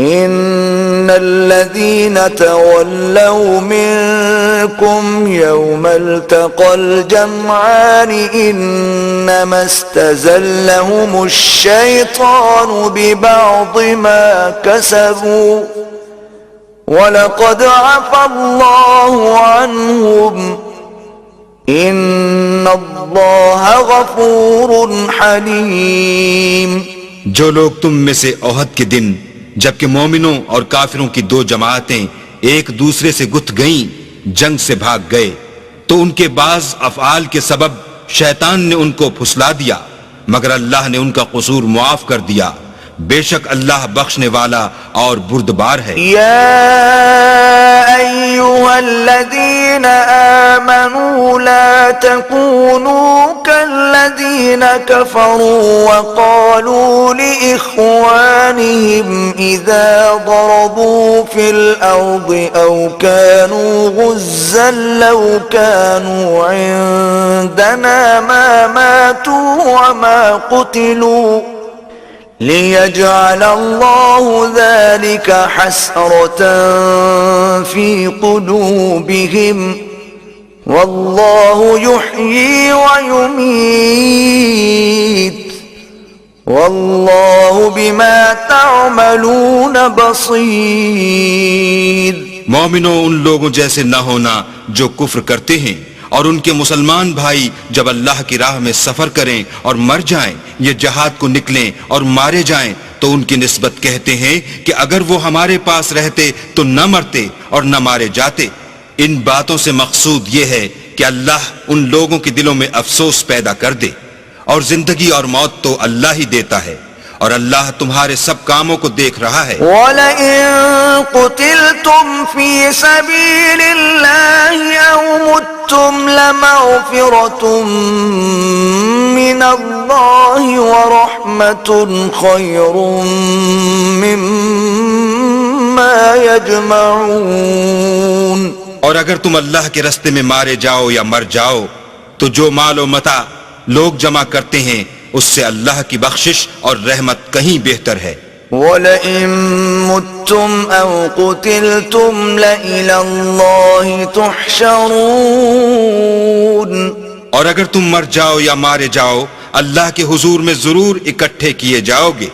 إن الذين تولوا منكم يوم التقى الجمعان إنما استزلهم الشيطان ببعض ما كسبوا وَلَقَدْ عَفَا اللَّهُ عَنْهُمْ إِنَّ اللَّهَ غَفُورٌ حَلِيمٌ۔ جو لوگ تم میں سے احد کے دن جبکہ مومنوں اور کافروں کی دو جماعتیں ایک دوسرے سے گتھ گئیں جنگ سے بھاگ گئے تو ان کے بعض افعال کے سبب شیطان نے ان کو پھسلا دیا، مگر اللہ نے ان کا قصور معاف کر دیا، بے شک اللہ بخشنے والا اور بردبار ہے۔ یا ایھا الذین آمنوا لا تکونوا کالذین کفروا وقالوا لإخوانهم اذا ضربوا في الارض او كانوا غزا لو كانوا عندنا ما ماتوا وما قتلوا ليجعل الله ذلك حسرة في قلوبهم والله يحيي ويميت والله بما تعملون بصير۔ مومنوں، ان لوگوں جیسے نہ ہونا جو کفر کرتے ہیں اور ان کے مسلمان بھائی جب اللہ کی راہ میں سفر کریں اور مر جائیں یا جہاد کو نکلیں اور مارے جائیں تو ان کی نسبت کہتے ہیں کہ اگر وہ ہمارے پاس رہتے تو نہ مرتے اور نہ مارے جاتے۔ ان باتوں سے مقصود یہ ہے کہ اللہ ان لوگوں کے دلوں میں افسوس پیدا کر دے، اور زندگی اور موت تو اللہ ہی دیتا ہے، اور اللہ تمہارے سب کاموں کو دیکھ رہا ہے۔ وَلَئِن قُتِلْتُمْ فِي سَبِيلِ اللَّهِ أَوْ مُتُّمْ لَمَغْفِرَةٌ مِّنَ اللَّهِ وَرَحْمَةٌ خَيْرٌ مِّمَّا يَجْمَعُونَ۔ اور اگر تم اللہ کے راستے میں مارے جاؤ یا مر جاؤ تو جو مال و متاع لوگ جمع کرتے ہیں اس سے اللہ کی بخشش اور رحمت کہیں بہتر ہے۔ وَلَئِن مُتُّمْ أَوْ قُتِلْتُمْ لَإِلَى اللَّهِ تُحْشَرُونَ۔ اور اگر تم مر جاؤ یا مارے جاؤ اللہ کے حضور میں ضرور اکٹھے کیے جاؤ گے۔